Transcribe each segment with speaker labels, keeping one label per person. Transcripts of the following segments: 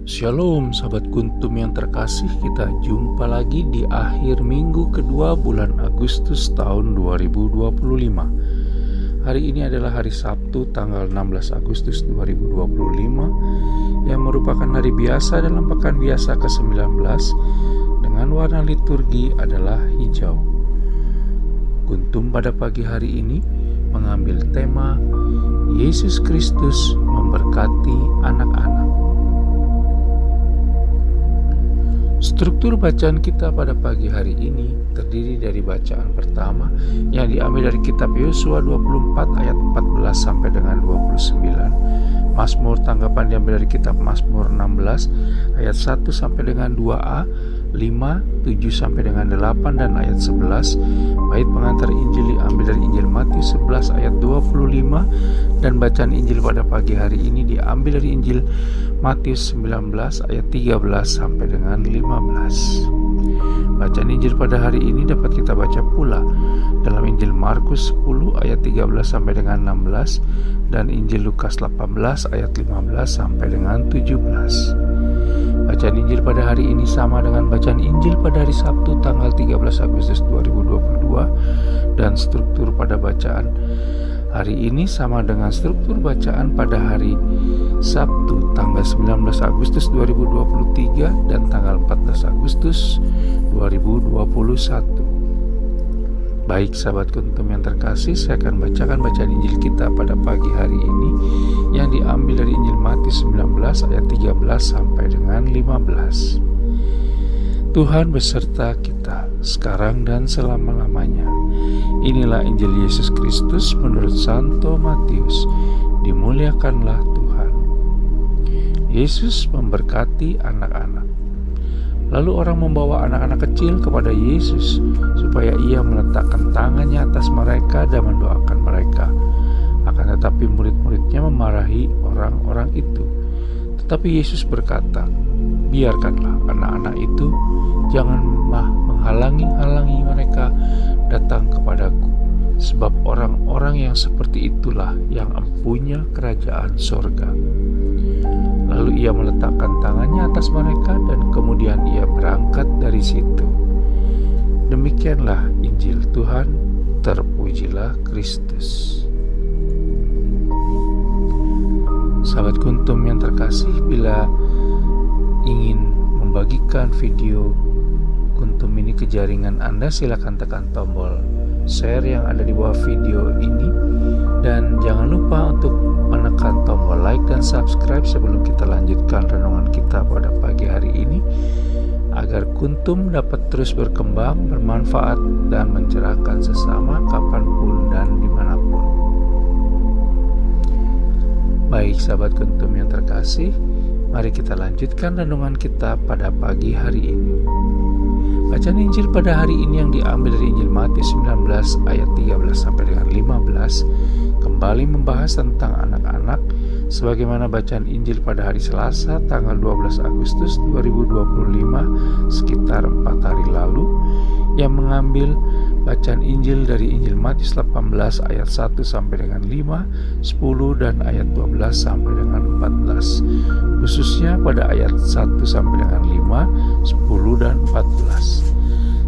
Speaker 1: Shalom sahabat kuntum yang terkasih, kita jumpa lagi di akhir minggu kedua bulan Agustus tahun 2025. Hari ini adalah hari Sabtu tanggal 16 Agustus 2025 yang merupakan hari biasa dalam pekan biasa ke-19 dengan warna liturgi adalah hijau. Kuntum pada pagi hari ini mengambil tema Yesus Kristus memberkati anak-anak. Struktur bacaan kita pada pagi hari ini terdiri dari bacaan pertama yang diambil dari kitab Yosua 24 ayat 14 sampai dengan 29. Mazmur tanggapan diambil dari kitab Mazmur 16 ayat 1 sampai dengan 2a, 5, 7 sampai dengan 8 dan ayat 11. Bait pengantar Injil diambil dari Injil Matius 11 ayat 25 dan bacaan Injil pada pagi hari ini diambil dari Injil Matius 19 ayat 13 sampai dengan 15. Bacaan Injil pada hari ini dapat kita baca pula dalam Injil Markus 10 ayat 13 sampai dengan 16 dan Injil Lukas 18 ayat 15 sampai dengan 17. Bacaan Injil pada hari ini sama dengan bacaan Injil pada hari Sabtu tanggal 13 Agustus 2022 dan struktur pada bacaan hari ini sama dengan struktur bacaan pada hari Sabtu tanggal 19 Agustus 2023 dan tanggal 14 Agustus 2021. Baik sahabat kuntum yang terkasih, saya akan bacakan bacaan Injil kita pada pagi hari ini yang diambil dari Injil Matius 19 ayat 13 sampai dengan 15. Tuhan beserta kita sekarang dan selama-lamanya. Inilah Injil Yesus Kristus menurut Santo Matius. Dimuliakanlah Tuhan. Yesus memberkati anak-anak. Lalu orang membawa anak-anak kecil kepada Yesus supaya ia meletakkan tangannya atas mereka dan mendoakan mereka. Akan tetapi murid-muridnya memarahi orang-orang itu. Tetapi Yesus berkata, "Biarkanlah anak-anak itu, janganlah menghalangi mereka datang kepadaku, sebab orang-orang yang seperti itulah yang empunya kerajaan sorga." Lalu ia meletakkan tangannya atas mereka dan kemudian ia berangkat dari situ. Demikianlah Injil Tuhan, terpujilah Kristus. Sahabat kuntum yang terkasih, bila ingin membagikan video kuntum ini ke jaringan Anda, silakan tekan tombol share yang ada di bawah video ini dan jangan lupa untuk menekan tombol like dan subscribe sebelum kita lanjutkan renungan kita pada pagi hari ini agar kuntum dapat terus berkembang, bermanfaat dan mencerahkan sesama kapanpun dan dimanapun. Baik sahabat kuntum yang terkasih, mari kita lanjutkan renungan kita pada pagi hari ini. Bacaan Injil pada hari ini yang diambil dari Injil Matius 19 ayat 13 sampai dengan 15 kembali membahas tentang anak-anak sebagaimana bacaan Injil pada hari Selasa tanggal 12 Agustus 2025 sekitar 4 hari lalu yang mengambil bacaan Injil dari Injil Matius 18 ayat 1 sampai dengan 5, 10 dan ayat 12 sampai dengan 14. Khususnya pada ayat 1 sampai dengan 5, 10 dan 14.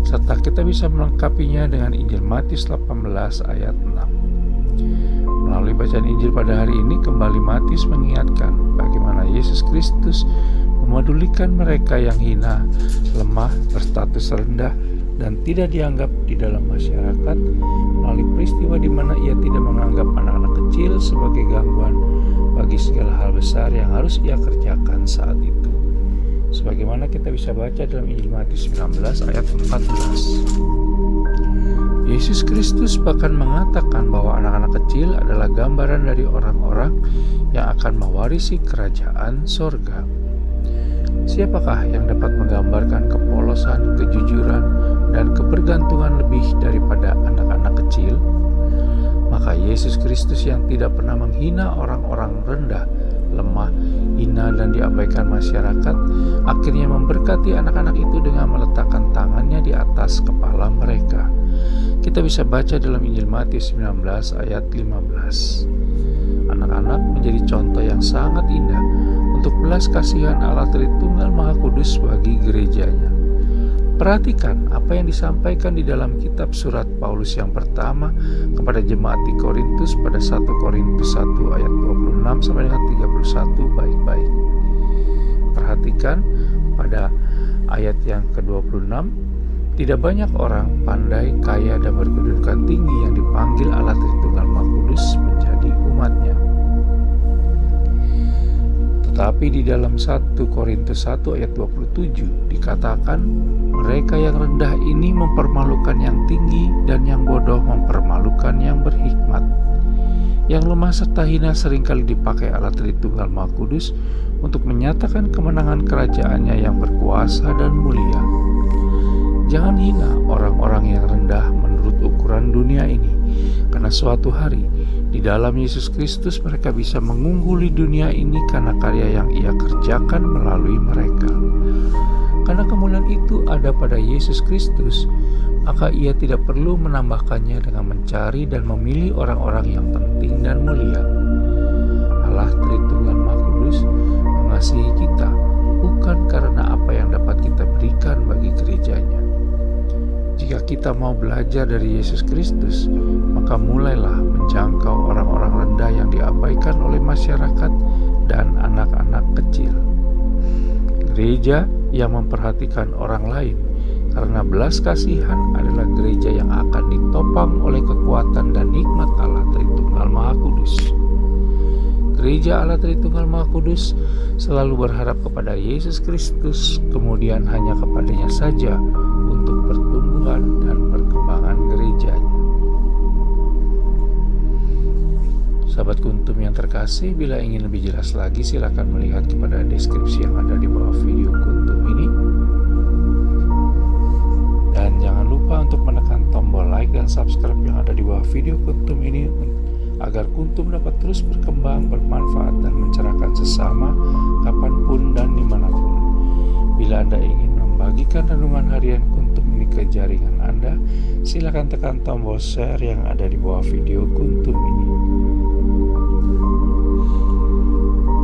Speaker 1: Serta kita bisa melengkapinya dengan Injil Matius 18 ayat 6. Melalui bacaan Injil pada hari ini kembali Matius mengingatkan bagaimana Yesus Kristus memedulikan mereka yang hina, lemah, berstatus rendah dan tidak dianggap di dalam masyarakat melalui peristiwa di mana ia tidak menganggap anak-anak kecil sebagai gangguan bagi segala hal besar yang harus ia kerjakan saat itu. Sebagaimana kita bisa baca dalam Injil Matius 19 ayat 14. Yesus Kristus bahkan mengatakan bahwa anak-anak kecil adalah gambaran dari orang-orang yang akan mewarisi kerajaan sorga. Siapakah yang dapat menggambarkan kepolosan, kejujuran, dan kebergantungan lebih daripada anak-anak kecil? Maka Yesus Kristus yang tidak pernah menghina orang-orang rendah, lemah, hina, dan diabaikan masyarakat, akhirnya memberkati anak-anak itu dengan meletakkan tangannya di atas kepala mereka. Kita bisa baca dalam Injil Matius 19 ayat 15. Anak-anak menjadi contoh yang sangat indah untuk belas kasihan Allah Tritunggal Maha Kudus bagi gerejanya. Perhatikan apa yang disampaikan di dalam kitab surat Paulus yang pertama kepada jemaat di Korintus pada 1 Korintus 1 ayat 26 sampai dengan 31 baik-baik. Perhatikan pada ayat yang ke-26, tidak banyak orang pandai, kaya, dan berkedudukan tinggi yang dipanggil Allah Tritunggal Maha Kudus menjadi umatnya. Tetapi di dalam 1 Korintus 1 ayat 27 dikatakan, mereka yang rendah ini mempermalukan yang tinggi dan yang bodoh mempermalukan yang berhikmat. Yang lemah serta hina seringkali dipakai Allah Tritunggal Maha Kudus untuk menyatakan kemenangan kerajaannya yang berkuasa dan mulia. Jangan hina orang-orang yang rendah menurut ukuran dunia ini, karena suatu hari di dalam Yesus Kristus mereka bisa mengungguli dunia ini karena karya yang Ia kerjakan melalui mereka. Karena kemuliaan itu ada pada Yesus Kristus, maka Ia tidak perlu menambahkannya dengan mencari dan memilih orang-orang yang penting dan mulia. Allah Tritunggal Maha Kudus mengasihi kita bukan karena apa yang dapat kita berikan bagi gerejanya. Jika kita mau belajar dari Yesus Kristus, maka mulailah menjangkau orang-orang rendah yang diabaikan oleh masyarakat dan anak-anak kecil. Gereja yang memperhatikan orang lain karena belas kasihan adalah gereja yang akan ditopang oleh kekuatan dan nikmat Allah Tritunggal Maha Kudus. Gereja Allah Tritunggal Maha Kudus selalu berharap kepada Yesus Kristus, kemudian hanya kepadanya saja untuk pertumbuhan dan perkembangan gerejanya. Sahabat Kuntum yang terkasih, bila ingin lebih jelas lagi silakan melihat kepada deskripsi yang ada di bawah video Kuntum ini. Dan jangan lupa untuk menekan tombol like dan subscribe yang ada di bawah video Kuntum ini agar Kuntum dapat terus berkembang, bermanfaat, dan mencerahkan sesama kapanpun dan dimanapun. Bila Anda ingin membagikan renungan harian Kuntum ini ke jaringan Anda, silakan tekan tombol share yang ada di bawah video Kuntum ini.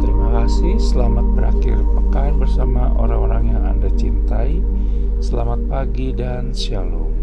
Speaker 1: Terima kasih, selamat berakhir pekan bersama orang-orang yang Anda cintai. Selamat pagi dan shalom.